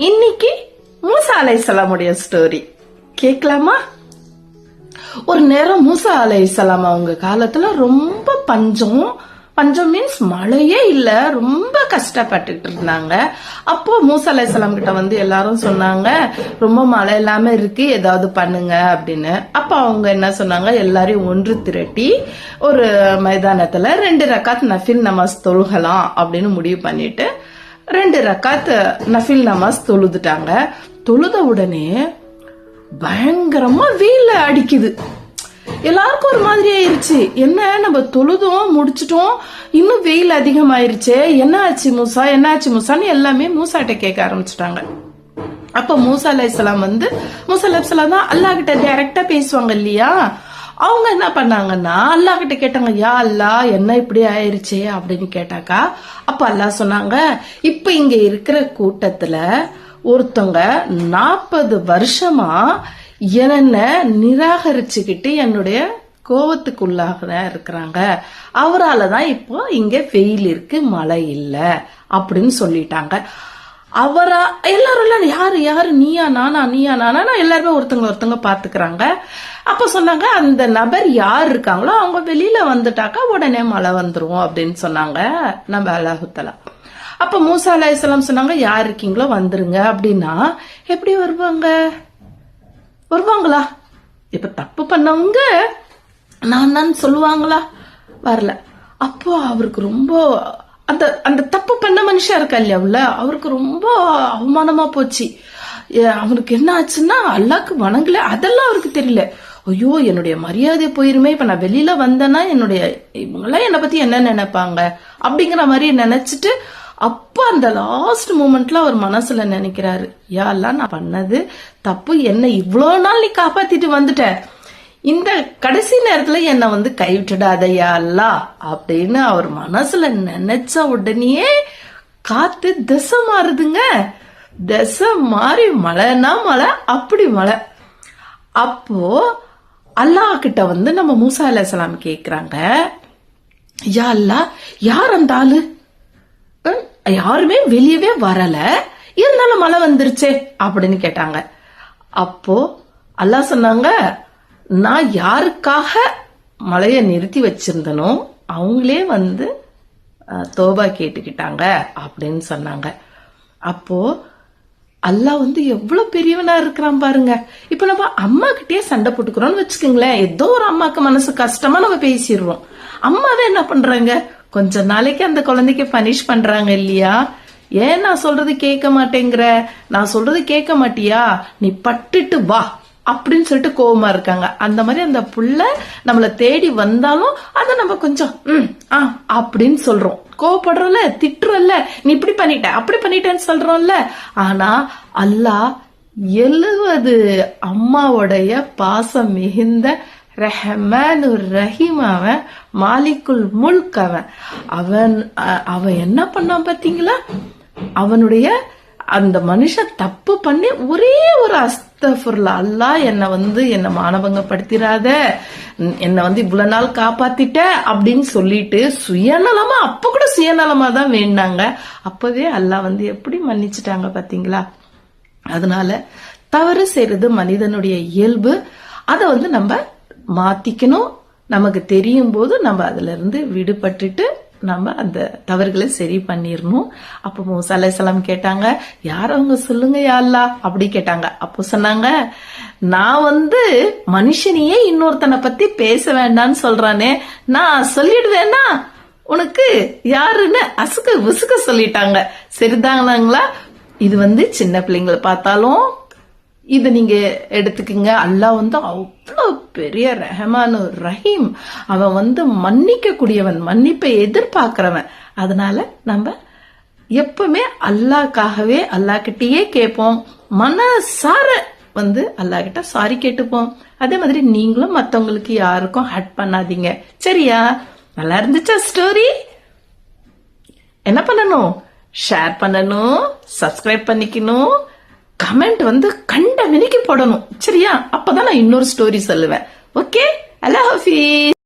இன்னைக்கு மூசா அலைஹிஸ்ஸலாமுடைய ஸ்டோரி கேட்கலாமா? ஒரு நேரம் மூசா அலைஹிஸ்ஸலாம் அவங்க காலத்துல ரொம்ப பஞ்சம் மீன்ஸ் மழையே இல்ல, ரொம்ப கஷ்டப்பட்டுட்டு இருந்தாங்க. அப்போ மூசா அலைஹிஸ்ஸலாம் கிட்ட வந்து எல்லாரும் சொன்னாங்க, ரொம்ப மழை இல்லாம இருக்கு, ஏதாவது பண்ணுங்க அப்படின்னு. அப்ப அவங்க என்ன சொன்னாங்க, எல்லாரையும் ஒன்று திரட்டி ஒரு மைதானத்துல 2 ரக்காத் நஃபில் நமாஸ் தொழுகலாம் அப்படின்னு முடிவு பண்ணிட்டு 2 ரக்காத் நஃபில் நமாஸ் தொழுதுட்டாங்க. தொழுத உடனே பயங்கரமா வெயில் அடிக்குது. எல்லாருக்கும் ஒரு மாதிரி ஆயிருச்சு. என்ன, நம்ம தொழுதும் முடிச்சிட்டோம், இன்னும் வெயில் அதிகமாயிருச்சு, என்ன ஆச்சு மூசான்னு எல்லாமே மூசாட்ட கேட்க ஆரம்பிச்சுட்டாங்க. அப்ப மூசா அலைஹிஸ்ஸலாம் மூசா அலைஹிஸ்ஸலாம் தான் அல்லாஹ் கிட்ட டைரக்டா பேசுவாங்க இல்லையா? அவங்க என்ன பண்ணாங்கன்னா அல்லாஹ் கிட்ட கேட்டாங்க, யா அல்லாஹ் என்ன இப்படி ஆயிருச்சே அப்படின்னு கேட்டாக்கா, அப்ப அல்லாஹ் சொன்னாங்க, இப்ப இங்க இருக்கிற கூட்டத்துல ஒருத்தவங்க 40 வருஷமா என்ன நிராகரிச்சுக்கிட்டு என்னுடைய கோவத்துக்குள்ளாக இருக்கிறாங்க, அவராலதான் இப்போ இங்க வெயில் இருக்கு, மழை இல்ல அப்படின்னு சொல்லிட்டாங்க. அவரா எல்லாரும் யாரு நீயா நானா எல்லாருமே ஒருத்தங்க பாத்துக்கிறாங்க. அப்ப சொன்னாங்க, அந்த நபர் யார் இருக்காங்களோ அவங்க வெளியில வந்துட்டாக்கா உடனே மழை வந்துரும் அப்படின்னு சொன்னாங்க நம்ம அல்லாஹ் தஆலா. அப்ப மூசா அலைஹிஸ்ஸலாம் சொன்னாங்க, யார் இருக்கீங்களோ வந்துருங்க அப்படின்னா எப்படி வருவாங்களா? இப்ப தப்பு பண்ணவங்க நான் சொல்லுவாங்களா? வரல. அப்போ அவருக்கு ரொம்ப அந்த தப்பு பண்ண மனுஷன் இருக்கா இல்லையா, அவருக்கு ரொம்ப அவமானமா போச்சு. அவருக்கு என்ன ஆச்சுன்னா அல்லாஹ்க்கு வணங்கல, அதெல்லாம் அவருக்கு தெரியல. ஐயோ, என்னுடைய மரியாதை போயிருமே, இப்ப நான் வெளியில வந்தேன்னா இவங்கெல்லாம் என்னை பத்தி என்ன நினைப்பாங்க அப்படிங்கிற மாதிரி நினைச்சிட்டு, அப்ப அந்த லாஸ்ட் மூமெண்ட்ல அவர் மனசுல நினைக்கிறாரு, யா அல்லாஹ் நான் பண்ணது தப்பு, என்ன இவ்வளவு நாள் நீ காப்பாத்திட்டு வந்துட்ட, இந்த கடைசி நேரத்துல என்ன கைவிட்டுடாத யா அல்லாஹ் அப்படின்னு அவர் மனசுல நினைச்ச உடனே காத்து திசை மாறுதுங்க. திசை மாறி மழைனா மழை, அப்படி மழை. அப்போ அல்லாஹ் கிட்ட நம்ம மூசா அலைஹிஸ்ஸலாம் கேக்குறாங்க, யா அல்லாஹ் யார் அந்த ஆளு? யாருமே வெளியவே வரல, இருந்தாலும் மழை வந்துருச்சே அப்படின்னு கேட்டாங்க. அப்போ அல்லாஹ் சொன்னாங்க, நான் யாருக்காக மழைய நிறுத்தி வச்சிருந்தனோ அவங்களே தோபா கேட்டுக்கிட்டாங்க அப்படின்னு சொன்னாங்க. அப்போ அல்லாஹ் எவ்வளவு பெரியவனா இருக்கிறான் பாருங்க. இப்ப நம்ம அம்மா கிட்டே சண்டை போட்டுக்கிறோம்னு வச்சுக்கோங்களேன், ஏதோ ஒரு அம்மாக்கு மனசு கஷ்டமா நம்ம பேசிடுறோம். அம்மாவே என்ன பண்றாங்க, கொஞ்ச நாளைக்கு அந்த குழந்தைக்கு பனிஷ் பண்றாங்க இல்லையா? ஏன் நான் சொல்றது கேட்க மாட்டேங்கிற, நான் சொல்றது கேட்க மாட்டியா, நீ பட்டுட்டு வா அப்படின்னு சொல்லிட்டு கோவமா இருக்காங்க. அந்த மாதிரி அந்த புள்ள நம்மள தேடி வந்தாலும் அதை நம்ம கொஞ்சம் அப்படின்னு சொல்றோம், கோவப்படுறோம்ல, திட்டுறோம்ல, நீ இப்படி பண்ணிட்ட அப்படி பண்ணிட்டேன்னு சொல்றோம்ல. ஆனா அல்லாஹ் 70 அம்மாவுடைய பாசம் மிகுந்த ரஹ்மானுர் ரஹீம், அவன் மாலிகுல் முல்க், அவன் என்ன பண்ணான் பாத்தீங்களா? அவனுடைய அந்த மனுஷன் தப்பு பண்ணி ஒரே ஒரு அஸ்தஃபிருல்லா, அல்லாஹ் என்ன மானபங்கப்படுத்திராத, என்ன இவ்வளவு நாள் காப்பாத்திட்ட அப்படின்னு சொல்லிட்டு சுயநலமா, அப்ப கூட சுயநலமா தான் வேண்டாங்க, அப்பவே அல்லாஹ் எப்படி மன்னிச்சுட்டாங்க பாத்தீங்களா? அதனால தவறு செய்யறது மனிதனுடைய இயல்பு. அத நம்ம மாத்திக்கணும். நமக்கு தெரியும் போது நம்ம அதுல இருந்து விடுபட்டுட்டு நம்ம அந்த தவறுகளை சரி பண்ணிடணும். அப்போ மூசா அலைஹிஸ்ஸலாம் கேட்டாங்க, யார் அவங்க சொல்லுங்க யா அல்லாஹ் அப்படி கேட்டாங்க. அப்போ சொன்னாங்க, நான் மனுஷனையே இன்னொருத்தனை பத்தி பேச வேண்டாம்னு சொல்றானே, நான் சொல்லிடுவேன்னா உனக்கு யாருன்னு அசுக்க உசுக்க சொல்லிட்டாங்க. சரிதாங்களாங்களா? இது சின்ன பிள்ளைங்களை பார்த்தாலும் இது நீங்க எடுத்துக்கங்க. அல்லாஹ் அவ்வளவு பெரிய ரஹ்மானு ரஹீம், அவன் மன்னிக்க கூடியவன், மன்னிப்பை எதிர்பார்க்கிறவன். அதனால நம்ம எப்பவுமே அல்லாஹ்க்காகவே அல்லாஹ் கிட்டயே கேட்போம், மனசார அல்லாஹ் கிட்ட சாரி கேட்டுப்போம். அதே மாதிரி நீங்களும் மத்தவங்களுக்கு யாருக்கும் ஹர்ட் பண்ணாதீங்க, சரியா? நல்லா இருந்துச்சா ஸ்டோரி? என்ன பண்ணணும்? ஷேர் பண்ணணும், சப்ஸ்கிரைப் பண்ணிக்கணும், கமெண்ட் கண்ட மினிக்கு போடணும், சரியா? அப்பதான் நான் இன்னொரு ஸ்டோரி சொல்லுவேன். ஓகே, அல்லாஹ் ஹாஃபிஸ்.